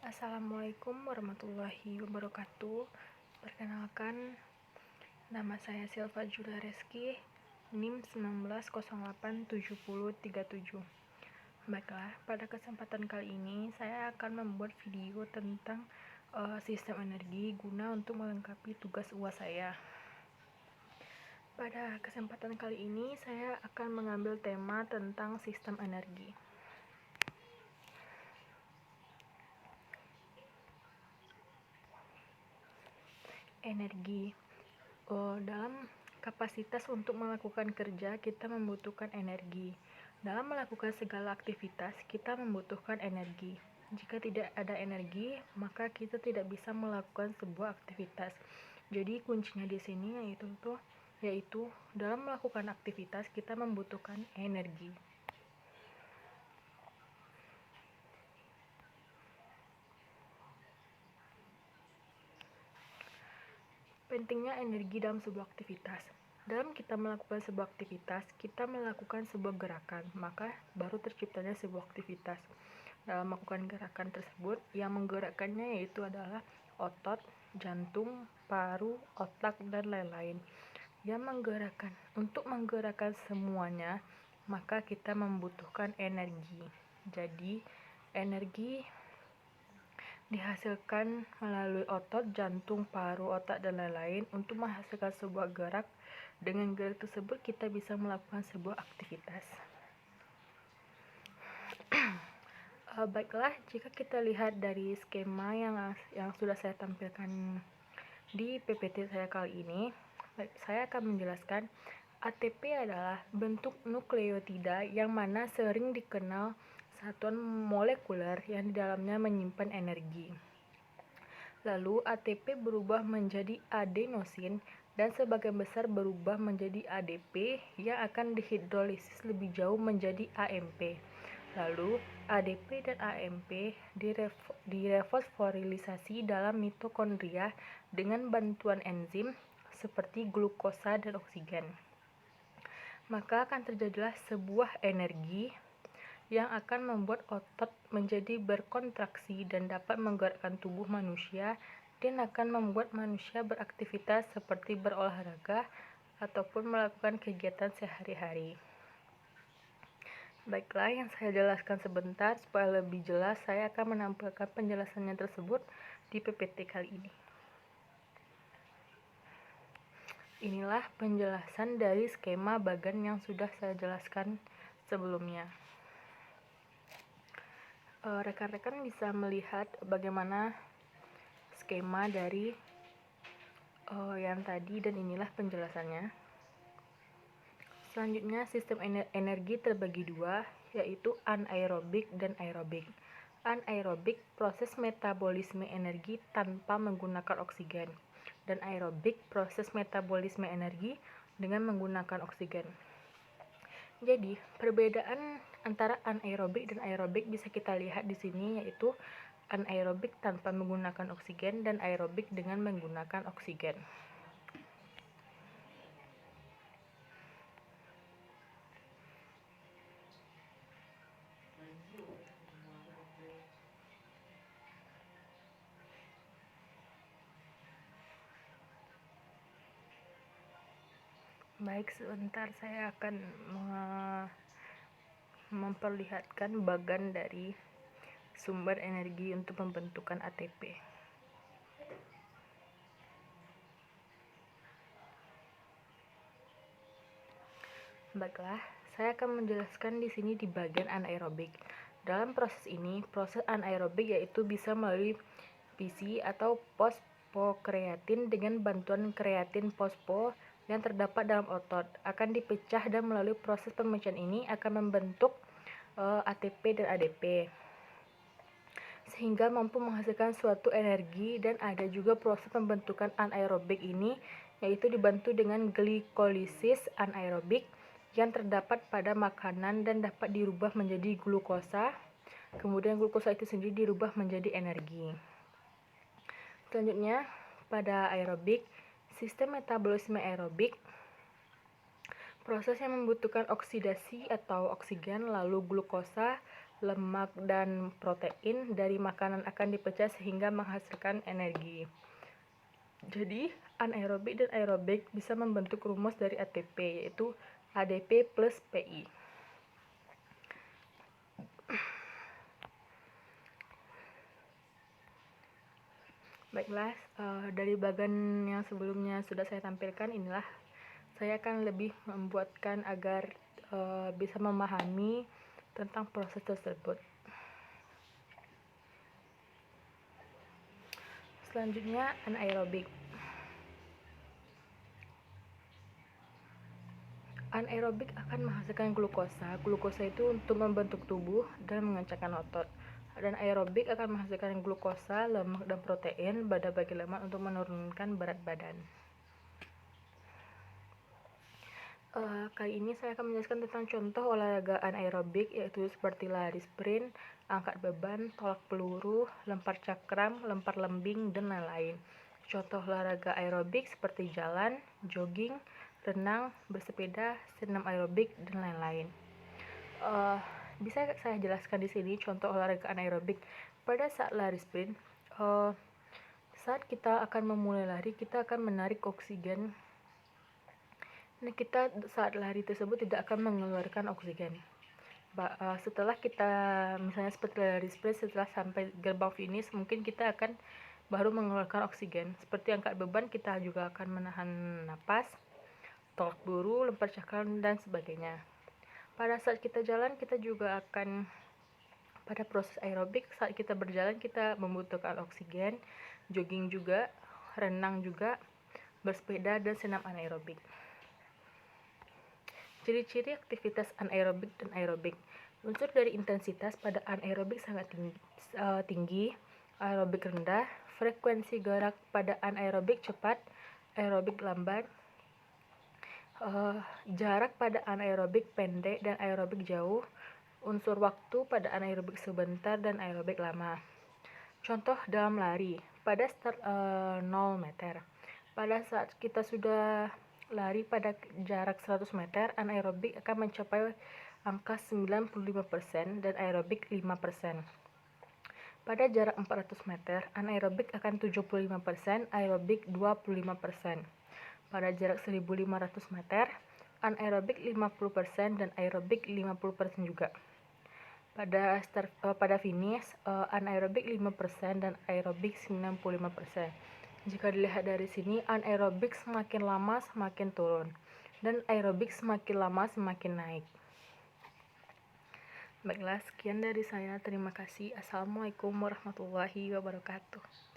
Assalamualaikum warahmatullahi wabarakatuh. Perkenalkan, nama saya Silva Julia Reski, NIM 19087037. Baiklah, pada kesempatan kali ini saya akan membuat video tentang sistem energi guna untuk melengkapi tugas UAS saya. Pada kesempatan kali ini saya akan mengambil tema tentang sistem energi. Energi. Dalam kapasitas untuk melakukan kerja, kita membutuhkan energi. Dalam melakukan segala aktivitas, kita membutuhkan energi. Jika tidak ada energi, maka kita tidak bisa melakukan sebuah aktivitas. Jadi kuncinya di sini yaitu dalam melakukan aktivitas kita membutuhkan energi. Pentingnya energi dalam sebuah aktivitas. Dalam kita melakukan sebuah aktivitas, kita melakukan sebuah gerakan, maka baru terciptanya sebuah aktivitas. Dalam melakukan gerakan tersebut, yang menggerakkannya yaitu adalah otot, jantung, paru, otak, dan lain-lain. Yang menggerakkan. Untuk menggerakkan semuanya, maka kita membutuhkan energi. Jadi, energi dihasilkan melalui otot, jantung, paru, otak, dan lain-lain untuk menghasilkan sebuah gerak. Dengan gerak tersebut kita bisa melakukan sebuah aktivitas. Baiklah, jika kita lihat dari skema yang sudah saya tampilkan di PPT saya kali ini, saya akan menjelaskan ATP adalah bentuk nukleotida yang mana sering dikenal satuan molekuler yang di dalamnya menyimpan energi. Lalu ATP berubah menjadi adenosin dan sebagian besar berubah menjadi ADP yang akan dihidrolisis lebih jauh menjadi AMP. Lalu ADP dan AMP direfosforilisasi dalam mitokondria dengan bantuan enzim seperti glukosa dan oksigen. Maka akan terjadilah sebuah energi yang akan membuat otot menjadi berkontraksi dan dapat menggerakkan tubuh manusia dan akan membuat manusia beraktivitas seperti berolahraga ataupun melakukan kegiatan sehari-hari. Baiklah, yang saya jelaskan sebentar supaya lebih jelas, saya akan menampilkan penjelasannya tersebut di PPT kali ini. Inilah penjelasan dari skema bagan yang sudah saya jelaskan sebelumnya. Rekan-rekan bisa melihat bagaimana skema dari yang tadi, dan inilah penjelasannya. Selanjutnya, sistem energi terbagi dua, yaitu anaerobik dan aerobik. Anaerobik, proses metabolisme energi tanpa menggunakan oksigen, dan aerobik, proses metabolisme energi dengan menggunakan oksigen. Jadi, perbedaan antara anaerobik dan aerobik bisa kita lihat di sini, yaitu anaerobik tanpa menggunakan oksigen dan aerobik dengan menggunakan oksigen. Baik, sebentar saya akan memperlihatkan bagan dari sumber energi untuk pembentukan ATP. Baiklah, saya akan menjelaskan di sini di bagian anaerobik. Dalam proses ini, proses anaerobik yaitu bisa melalui PC atau fosfokreatin dengan bantuan kreatin fosfo yang terdapat dalam otot akan dipecah, dan melalui proses pemecahan ini akan membentuk ATP dan ADP sehingga mampu menghasilkan suatu energi. Dan ada juga proses pembentukan anaerobik ini yaitu dibantu dengan glikolisis anaerobik yang terdapat pada makanan dan dapat dirubah menjadi glukosa. Kemudian glukosa itu sendiri dirubah menjadi energi. Selanjutnya, pada aerobik, sistem metabolisme aerobik, proses yang membutuhkan oksidasi atau oksigen, lalu glukosa, lemak, dan protein dari makanan akan dipecah sehingga menghasilkan energi. Jadi, anaerobik dan aerobik bisa membentuk rumus dari ATP, yaitu ADP plus PI. Baiklah, dari bagian yang sebelumnya sudah saya tampilkan, inilah saya akan lebih membuatkan agar bisa memahami tentang proses tersebut. Selanjutnya, anaerobik. Anaerobik akan menghasilkan glukosa. Glukosa itu untuk membentuk tubuh dan mengencangkan otot. Dan aerobik akan menghasilkan glukosa, lemak, dan protein pada bagian lemak untuk menurunkan berat badan. Kali ini saya akan menjelaskan tentang contoh olahraga anaerobik, yaitu seperti lari sprint, angkat beban, tolak peluru, lempar cakram, lempar lembing, dan lain-lain. Contoh olahraga aerobik seperti jalan, jogging, renang, bersepeda, senam aerobik, dan lain-lain. Bisa saya jelaskan di sini contoh olahraga anaerobik. Pada saat lari sprint, saat kita akan memulai lari, kita akan menarik oksigen. Nah, kita saat lari tersebut tidak akan mengeluarkan oksigen. Setelah kita misalnya seperti lari sprint, setelah sampai gerbang finish, mungkin kita akan baru mengeluarkan oksigen. Seperti angkat beban, kita juga akan menahan napas, tolak peluru, lempar cakram, dan sebagainya. Pada saat kita jalan, kita juga akan pada proses aerobik. Saat kita berjalan, kita membutuhkan oksigen, jogging juga, renang juga, bersepeda, dan senam anaerobik. Ciri-ciri aktivitas anaerobik dan aerobik. Unsur dari intensitas pada anaerobik sangat tinggi, aerobik rendah. Frekuensi gerak pada anaerobik cepat, aerobik lambat. Jarak pada anaerobik pendek dan aerobik jauh. Unsur waktu pada anaerobik sebentar dan aerobik lama. Contoh dalam lari, pada start 0 meter. Pada saat kita sudah lari pada jarak 100 meter, anaerobik akan mencapai angka 95% dan aerobik 5%. Pada jarak 400 meter, anaerobik akan 75%, aerobik 25%. Pada jarak 1500 meter, anaerobik 50% dan aerobik 50% juga. Pada finish, anaerobik 5% dan aerobik 95%. Jika dilihat dari sini, anaerobik semakin lama semakin turun, dan aerobik semakin lama semakin naik. Baiklah, sekian dari saya. Terima kasih. Assalamualaikum warahmatullahi wabarakatuh.